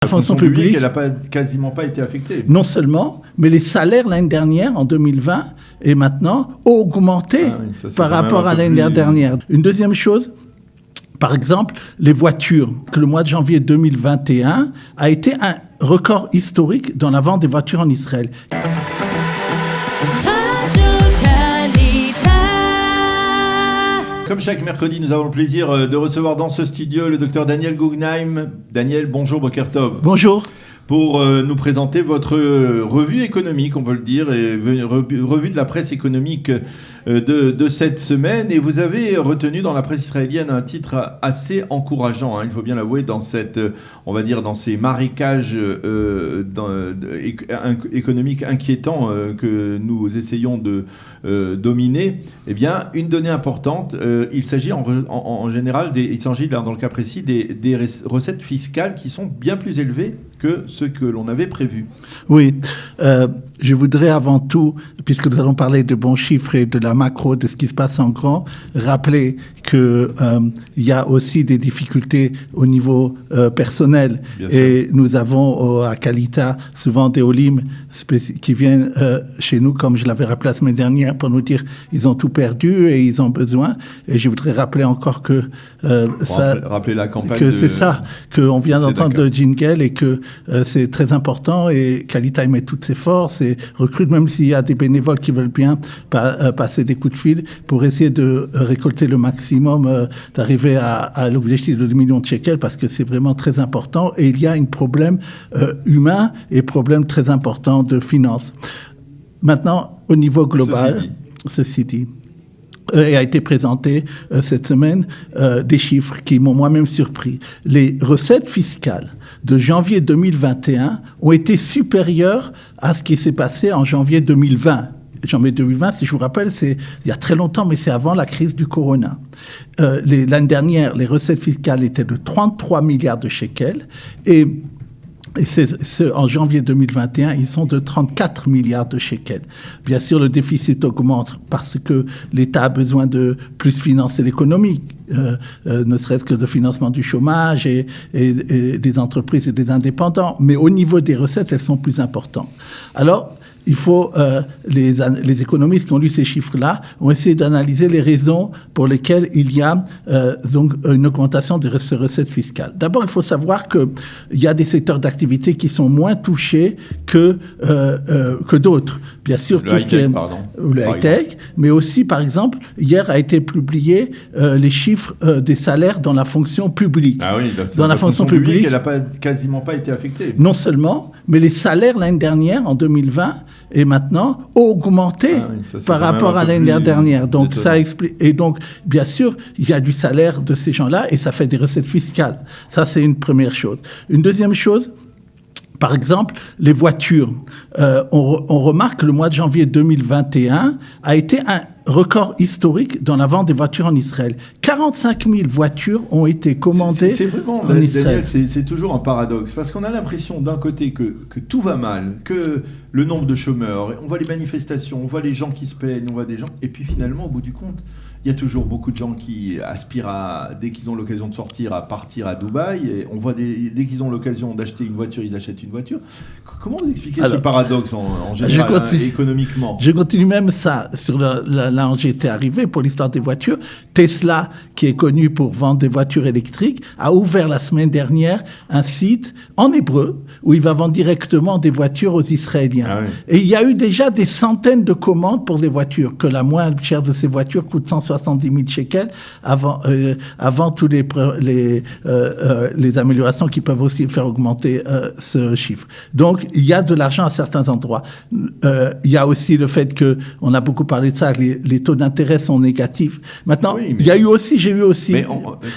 La fonction publique, elle n'a quasiment pas été affectée. Non seulement, mais les salaires l'année dernière, en 2020, et maintenant, ont augmenté par rapport à l'année dernière. Une deuxième chose, par exemple, les voitures, que le mois de janvier 2021 a été un record historique dans la vente des voitures en Israël. Comme chaque mercredi, nous avons le plaisir de recevoir dans ce studio le docteur Daniel Guggenheim. Daniel, bonjour, Boker Tov. Bonjour. Pour nous présenter votre revue économique, on peut le dire, et revue de la presse économique de cette semaine. Et vous avez retenu dans la presse israélienne un titre assez encourageant, il faut bien l'avouer, dans cette, on va dire, dans ces marécages économiques inquiétants que nous essayons de dominer. Eh bien, une donnée importante, il s'agit en général, il s'agit dans le cas précis des recettes fiscales qui sont bien plus élevées que ce que l'on avait prévu. Oui, je voudrais avant tout, puisque nous allons parler de bons chiffres et de la macro, de ce qui se passe en grand, rappeler qu'il y a aussi des difficultés au niveau personnel. Et nous avons à Kalita souvent des Olim qui viennent chez nous, comme je l'avais rappelé la semaine dernière, pour nous dire ils ont tout perdu et ils ont besoin. Et je voudrais rappeler encore que rappeler la campagne c'est ça, qu'on vient d'entendre le jingle et que c'est très important et Kalita met toutes ses forces et recrute, même s'il y a des bénévoles qui veulent bien passer des coups de fil pour essayer de récolter le maximum, d'arriver à l'objectif de 2 millions de shekels, parce que c'est vraiment très important et il y a un problème humain et problème très important de finances. Maintenant, au niveau global, ceci dit, a été présenté cette semaine des chiffres qui m'ont moi-même surpris. Les recettes fiscales de janvier 2021 ont été supérieures à ce qui s'est passé en janvier 2020. Janvier 2020, si je vous rappelle, c'est il y a très longtemps, mais c'est avant la crise du corona. L'année dernière, les recettes fiscales étaient de 33 milliards de shekels et en janvier 2021, ils sont de 34 milliards de shekels. Bien sûr, le déficit augmente parce que l'État a besoin de plus financer l'économie, ne serait-ce que de financement du chômage et des entreprises et des indépendants. Mais au niveau des recettes, elles sont plus importantes. Alors, il faut, les économistes qui ont lu ces chiffres-là ont essayé d'analyser les raisons pour lesquelles il y a donc une augmentation de ces recettes fiscales. D'abord, il faut savoir qu'il y a des secteurs d'activité qui sont moins touchés que d'autres. Bien sûr, tout ce qui est le high-tech, mais aussi, par exemple, hier a été publié les chiffres des salaires dans la fonction publique. Ah oui, dans la fonction publique, elle n'a quasiment pas été affectée. Non seulement, mais les salaires l'année dernière, en 2020, et maintenant, ont augmenté par rapport à l'année dernière. Donc, ça explique. Et donc, bien sûr, il y a du salaire de ces gens-là et ça fait des recettes fiscales. Ça, c'est une première chose. Une deuxième chose, par exemple, les voitures. On remarque que le mois de janvier 2021 a été un record historique dans la vente des voitures en Israël. 45 000 voitures ont été commandées c'est vraiment, en Israël. Daniel, c'est toujours un paradoxe, parce qu'on a l'impression d'un côté que tout va mal, que le nombre de chômeurs, on voit les manifestations, on voit les gens qui se plaignent, on voit des gens, et puis finalement, au bout du compte, il y a toujours beaucoup de gens qui aspirent dès qu'ils ont l'occasion de sortir, à partir à Dubaï, et on voit dès qu'ils ont l'occasion d'acheter une voiture, ils achètent une voiture. Comment vous expliquez ce paradoxe en général, économiquement ? Je continue même ça, sur là où j'étais arrivé pour l'histoire des voitures. Tesla, qui est connu pour vendre des voitures électriques, a ouvert la semaine dernière un site en hébreu où il va vendre directement des voitures aux Israéliens. Ah oui. Et il y a eu déjà des centaines de commandes pour des voitures, que la moins chère de ces voitures coûte 170 000 shekels avant tous les améliorations qui peuvent aussi faire augmenter ce chiffre. Donc, il y a de l'argent à certains endroits. Il y a aussi le fait qu'on a beaucoup parlé de ça, les taux d'intérêt sont négatifs. Maintenant, j'ai eu aussi,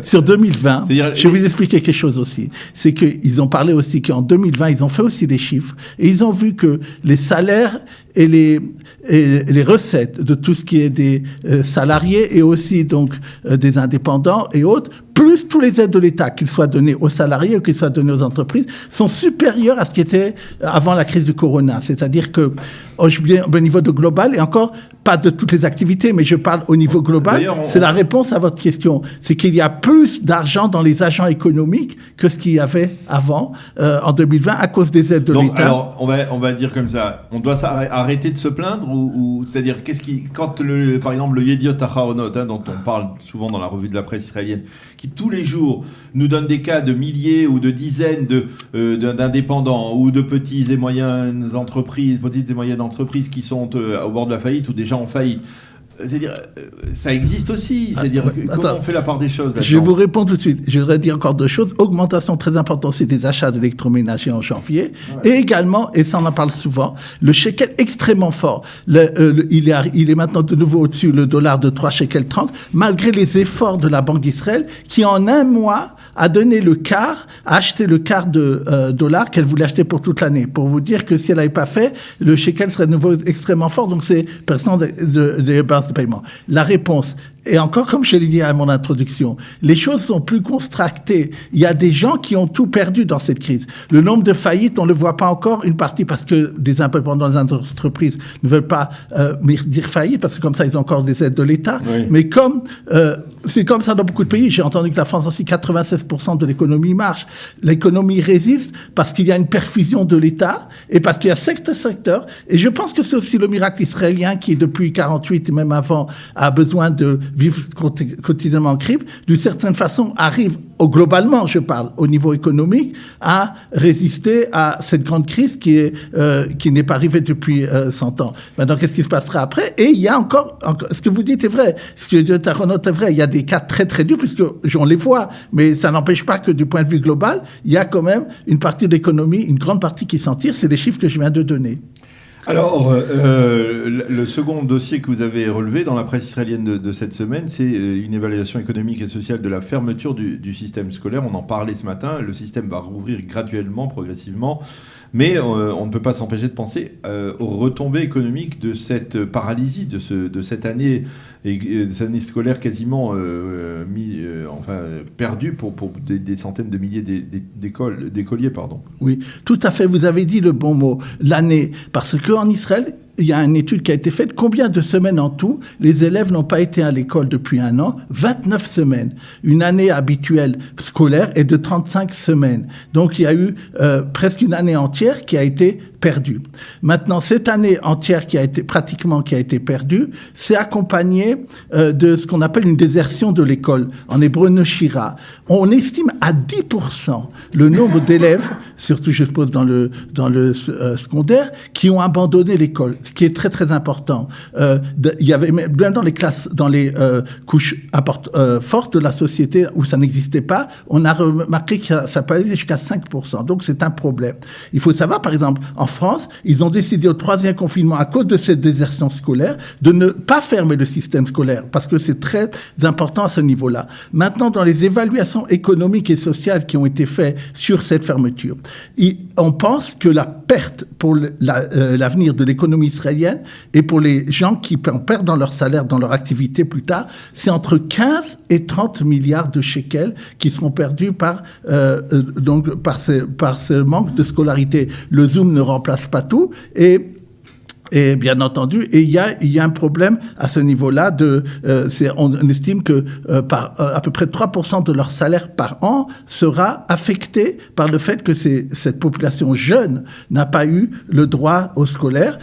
sur 2020, je vais vous expliquer quelque chose aussi. C'est qu'ils ont parlé aussi qu'en 2020, ils ont fait aussi des chiffres et ils ont vu que les salaires et les recettes de tout ce qui est des salariés et aussi donc des indépendants et autres plus tous les aides de l'État, qu'ils soient donnés aux salariés ou qu'ils soient donnés aux entreprises, sont supérieurs à ce qui était avant la crise du corona. C'est-à-dire que au niveau de global, et encore pas de toutes les activités, mais je parle au niveau global, c'est la réponse à votre question. C'est qu'il y a plus d'argent dans les agents économiques que ce qu'il y avait avant, en 2020, à cause des aides de l'État. Alors, on va dire comme ça, on doit arrêter de se plaindre, ou c'est-à-dire, quand par exemple, le Yediot Ahronoth, dont on parle souvent dans la revue de la presse israélienne, qui tous les jours nous donne des cas de milliers ou de dizaines d'indépendants ou de petites et moyennes entreprises qui sont au bord de la faillite ou déjà en faillite. C'est-à-dire, ça existe aussi. C'est-à-dire, comment on fait la part des choses là-dedans ? Je vous réponds tout de suite. Je voudrais dire encore deux choses. Augmentation très importante, c'est des achats d'électroménager en janvier. Ouais. Et également, et ça on en parle souvent, le shekel extrêmement fort. Il est maintenant de nouveau au-dessus, le dollar de 3 shekels 30, malgré les efforts de la Banque d'Israël, qui en un mois a donné a acheté le quart de dollar qu'elle voulait acheter pour toute l'année. Pour vous dire que si elle n'avait pas fait, le shekel serait de nouveau extrêmement fort. Donc c'est percent des bases de paiement. La réponse, et encore comme je l'ai dit à mon introduction, les choses sont plus contractées. Il y a des gens qui ont tout perdu dans cette crise. Le nombre de faillites, on ne le voit pas encore, une partie parce que des indépendants des entreprises ne veulent pas dire faillite, parce que comme ça, ils ont encore des aides de l'État. Oui. Mais c'est comme ça dans beaucoup de pays. J'ai entendu que la France aussi, 96% de l'économie marche. L'économie résiste parce qu'il y a une perfusion de l'État et parce qu'il y a secteur. Et je pense que c'est aussi le miracle israélien qui, depuis 48 et même avant, a besoin de vivre quotidiennement en crise, d'une certaine façon, arrive, globalement, je parle, au niveau économique, à résister à cette grande crise qui n'est pas arrivée depuis 100 ans. Maintenant, qu'est-ce qui se passera après ? Et il y a encore, ce que vous dites est vrai, ce que dit Ahronoth est vrai, il y a des cas très très durs, puisque on les voit, mais ça n'empêche pas que du point de vue global, il y a quand même une partie de l'économie, une grande partie qui s'en tire, c'est les chiffres que je viens de donner. Alors, le second dossier que vous avez relevé dans la presse israélienne de cette semaine, c'est une évaluation économique et sociale de la fermeture du système scolaire. On en parlait ce matin. Le système va rouvrir graduellement, progressivement. Mais on ne peut pas s'empêcher de penser aux retombées économiques de cette paralysie, de cette année scolaire quasiment perdue pour des centaines de milliers d'écoliers. Oui, tout à fait. Vous avez dit le bon mot, l'année. Parce qu'en Israël, il y a une étude qui a été faite. Combien de semaines en tout les élèves n'ont pas été à l'école depuis un an ? 29 semaines. Une année habituelle scolaire est de 35 semaines. Donc, il y a eu presque une année entière qui a été perdue. Maintenant, cette année entière qui a été perdue, c'est accompagné de ce qu'on appelle une désertion de l'école. En hébreu, neshira. On estime à 10% le nombre d'élèves, surtout je suppose dans le secondaire, qui ont abandonné l'école. Ce qui est très très important. Il y avait même dans les classes, dans les couches fortes de la société où ça n'existait pas, on a remarqué que ça peut aller jusqu'à 5%. Donc c'est un problème. Il faut savoir, par exemple, en France, ils ont décidé au 3e confinement, à cause de cette désertion scolaire, de ne pas fermer le système scolaire, parce que c'est très important à ce niveau-là. Maintenant, dans les évaluations économiques et sociales qui ont été faites sur cette fermeture, on pense que la perte pour l'avenir de l'économie israélienne et pour les gens qui perdent dans leur salaire, dans leur activité plus tard, c'est entre 15 et 30 milliards de shekels qui seront perdus par ce manque de scolarité. Le Zoom ne remplace pas tout et bien entendu, il y a un problème à ce niveau-là. On estime que à peu près 3% de leur salaire par an sera affecté par le fait que cette population jeune n'a pas eu le droit au scolaire,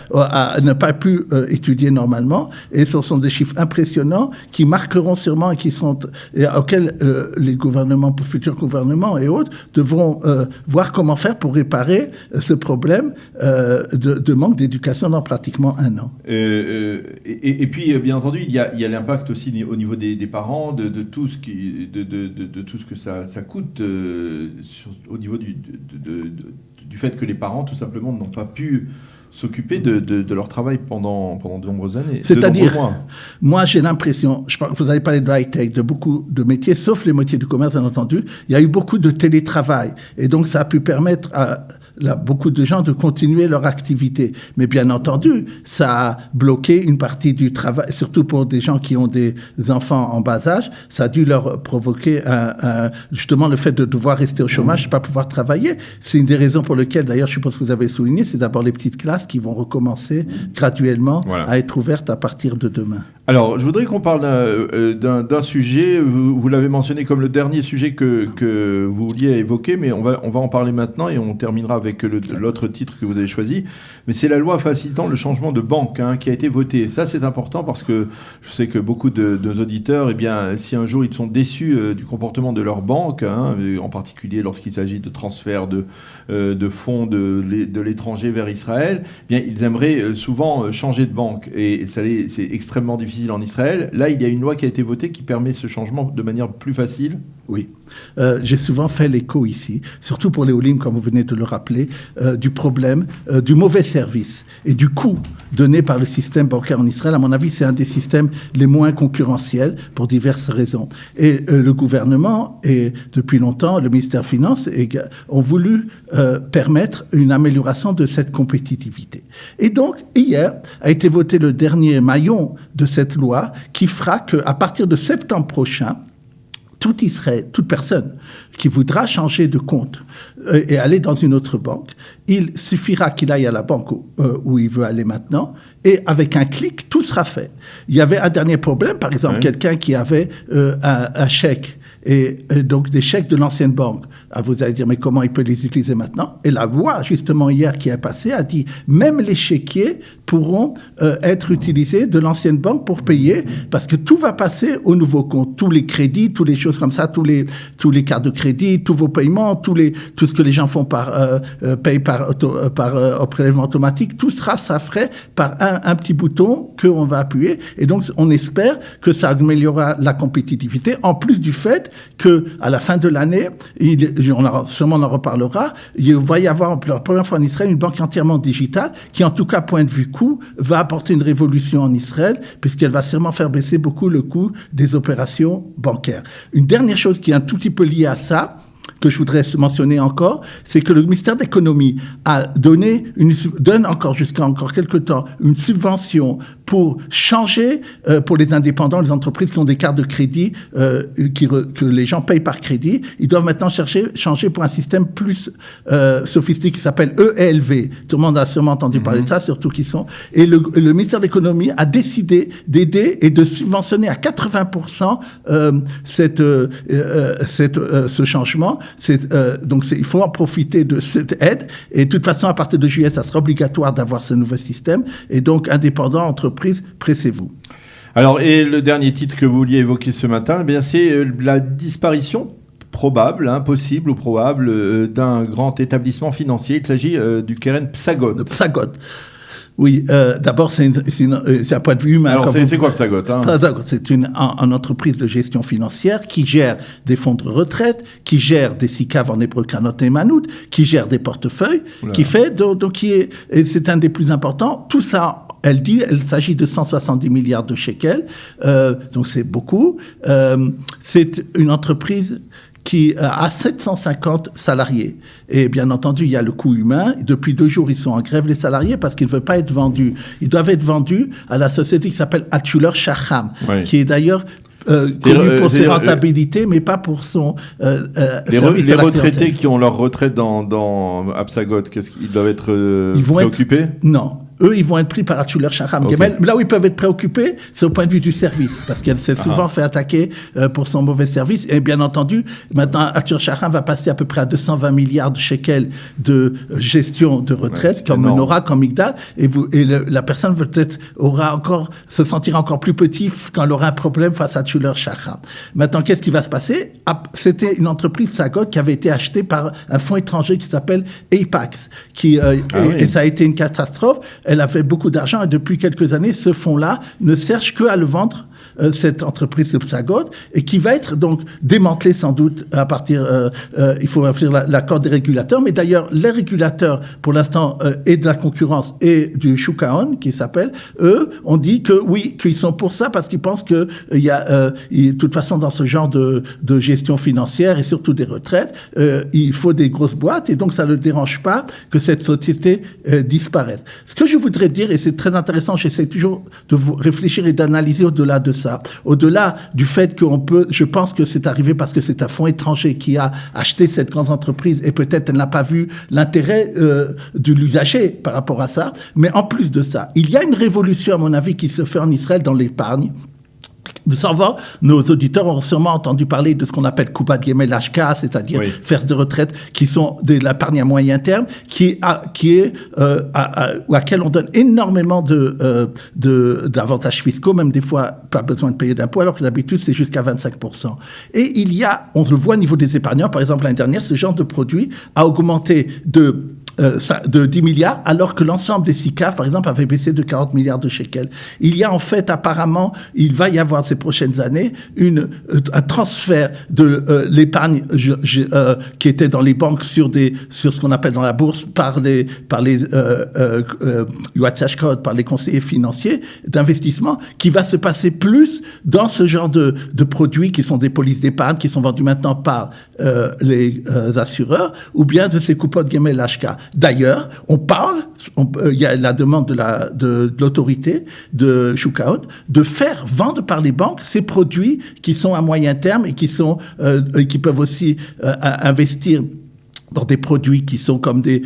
n'a pas pu étudier normalement. Et ce sont des chiffres impressionnants qui marqueront sûrement et auxquels les futurs gouvernements et autres devront voir comment faire pour réparer ce problème de manque d'éducation dans pratiquement un an. Et puis, bien entendu, il y a l'impact aussi au niveau des parents, de tout ce que ça coûte au niveau du fait que les parents, tout simplement, n'ont pas pu s'occuper de leur travail pendant de nombreuses années. C'est-à-dire, moi j'ai l'impression, vous avez parlé de high-tech, de beaucoup de métiers, sauf les métiers du commerce, bien entendu, il y a eu beaucoup de télétravail. Et donc ça a pu permettre beaucoup de gens de continuer leur activité. Mais bien entendu, ça a bloqué une partie du travail, surtout pour des gens qui ont des enfants en bas âge. Ça a dû leur provoquer justement le fait de devoir rester au chômage, de pas pouvoir travailler. C'est une des raisons pour lesquelles, d'ailleurs, je suppose que vous avez souligné, c'est d'abord les petites classes qui vont recommencer graduellement à être ouvertes à partir de demain. Alors, je voudrais qu'on parle d'un sujet, vous l'avez mentionné comme le dernier sujet que vous vouliez évoquer, mais on va en parler maintenant et on terminera avec l'autre titre que vous avez choisi. Mais c'est la loi facilitant le changement de banque qui a été votée. Ça, c'est important parce que je sais que beaucoup de nos auditeurs, eh bien, si un jour ils sont déçus du comportement de leur banque, en particulier lorsqu'il s'agit de transfert de fonds de l'étranger vers Israël, eh bien, ils aimeraient souvent changer de banque. Et c'est extrêmement difficile en Israël. Là, il y a une loi qui a été votée qui permet ce changement de manière plus facile. Oui. J'ai souvent fait l'écho ici, surtout pour les Olim, comme vous venez de le rappeler, du problème du mauvais service et du coût donné par le système bancaire en Israël. À mon avis, c'est un des systèmes les moins concurrentiels pour diverses raisons. Et le gouvernement et depuis longtemps, le ministère des Finances ont voulu permettre une amélioration de cette compétitivité. Et donc, hier a été voté le dernier maillon de cette loi qui fera qu'à partir de septembre prochain, toute personne qui voudra changer de compte et aller dans une autre banque, il suffira qu'il aille à la banque où il veut aller maintenant, et avec un clic, tout sera fait. Il y avait un dernier problème, par exemple, quelqu'un qui avait un chèque, et donc des chèques de l'ancienne banque. Alors vous allez dire, mais comment il peut les utiliser maintenant? Et la loi, justement, hier qui est passée, a dit, même les chéquiers pourront être utilisés de l'ancienne banque pour payer, parce que tout va passer au nouveau compte. Tous les crédits, toutes les choses comme ça, tous les cartes de crédit, tous vos paiements, tout ce que les gens font payent par prélèvement automatique, tout ça ferait par un petit bouton qu'on va appuyer. Et donc, on espère que ça améliorera la compétitivité, en plus du fait que à la fin de l'année, sûrement on en reparlera, il va y avoir pour la première fois en Israël une banque entièrement digitale qui, en tout cas, point de vue coût, va apporter une révolution en Israël puisqu'elle va sûrement faire baisser beaucoup le coût des opérations bancaires. Une dernière chose qui est un tout petit peu liée à ça, que je voudrais mentionner encore, c'est que le ministère de l'Économie donne encore jusqu'à quelques temps une subvention pour changer pour les indépendants, les entreprises qui ont des cartes de crédit que les gens payent par crédit. Ils doivent maintenant changer pour un système plus sophistiqué qui s'appelle EELV. Tout le monde a sûrement entendu parler de ça, surtout qui sont. Et le ministère de l'Économie a décidé d'aider et de subventionner à 80% ce changement. Donc il faut en profiter de cette aide. Et de toute façon, à partir de juillet, ça sera obligatoire d'avoir ce nouveau système. Et donc, indépendants, entreprises, pressez-vous. Alors, et le dernier titre que vous vouliez évoquer ce matin, eh bien, c'est la disparition probable, possible ou probable, d'un grand établissement financier. Il s'agit du Keren Psagot. Psagot. Oui, d'abord, c'est un point de vue humain. Alors, c'est quoi Psagot Psagot, c'est une entreprise de gestion financière qui gère des fonds de retraite, qui gère des SICAV en hébreu Kranot et Manout, qui gère des portefeuilles, et c'est un des plus importants. Tout ça, il s'agit de 170 milliards de shekels, donc c'est beaucoup. C'est une entreprise qui a 750 salariés. Et bien entendu, il y a le coût humain. Depuis 2 jours, ils sont en grève, les salariés, parce qu'ils ne veulent pas être vendus. Ils doivent être vendus à la société qui s'appelle Hatchuler Shacham, qui est d'ailleurs connu pour ses rentabilités, mais pas pour son service les retraités qui ont leur retraite à Psagot, qu'est-ce qu'ils doivent être préoccupés? Non. Eux, ils vont être pris par Hatchuler Shacham. Okay. Là où ils peuvent être préoccupés, c'est au point de vue du service, parce qu'elle s'est souvent fait attaquer pour son mauvais service. Et bien entendu, maintenant, Hatchuler Shacham va passer à peu près à 220 milliards de shekels de gestion de retraite, comme Nora, comme Migdal. Et la personne peut-être se sentira encore plus petit quand elle aura un problème face à Hatchuler Shacham. Maintenant, qu'est-ce qui va se passer? C'était une entreprise Psagot qui avait été achetée par un fonds étranger qui s'appelle Apax, et ça a été une catastrophe. Elle a fait beaucoup d'argent et depuis quelques années, ce fonds-là ne cherche qu'à le vendre cette entreprise Subsagod et qui va être donc démantelée sans doute à partir, il faut faire l'accord des régulateurs, mais d'ailleurs les régulateurs pour l'instant et de la concurrence et du Shukaon qui s'appelle, eux on dit que oui, qu'ils sont pour ça parce qu'ils pensent que il y a de toute façon dans ce genre de gestion financière et surtout des retraites, il faut des grosses boîtes et donc ça ne dérange pas que cette société disparaisse. Ce que je voudrais dire, et c'est très intéressant, j'essaie toujours de vous réfléchir et d'analyser au-delà de ça, au-delà du fait qu'on peut, je pense que c'est arrivé parce que c'est un fonds étranger qui a acheté cette grande entreprise et peut-être elle n'a pas vu l'intérêt de l'usager par rapport à ça, mais en plus de ça, il y a une révolution à mon avis qui se fait en Israël dans l'épargne. De savoir, nos auditeurs ont sûrement entendu parler de ce qu'on appelle Coupat Gemel HK, c'est-à-dire faire de retraite qui sont de l'épargne à moyen terme, à laquelle on donne énormément d'avantages fiscaux, même des fois pas besoin de payer d'impôts, alors que d'habitude c'est jusqu'à 25%. Et il y a, on le voit au niveau des épargnants, par exemple l'année dernière, ce genre de produit a augmenté de 10 milliards, alors que l'ensemble des SICAF, par exemple, avait baissé de 40 milliards de shekels. Il y a en fait, apparemment, il va y avoir ces prochaines années un transfert de l'épargne qui était dans les banques sur ce qu'on appelle dans la bourse par les par les conseillers financiers d'investissement, qui va se passer plus dans ce genre de produits qui sont des polices d'épargne, qui sont vendus maintenant par les assureurs, ou bien de ces coupons de Gemel HK. D'ailleurs, il y a la demande de l'autorité de Shukaon de faire vendre par les banques ces produits qui sont à moyen terme et qui peuvent aussi investir dans des produits qui sont comme des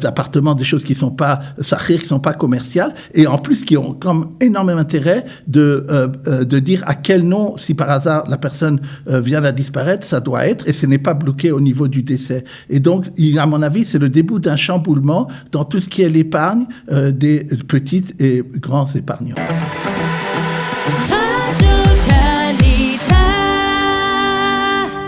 appartements, des choses qui sont pas sahir, qui sont pas commerciales, et en plus qui ont comme énormément intérêt de dire à quel nom, si par hasard la personne vient à disparaître, ça doit être, et ce n'est pas bloqué au niveau du décès. Et donc, à mon avis, c'est le début d'un chamboulement dans tout ce qui est l'épargne des petits et grands épargnants.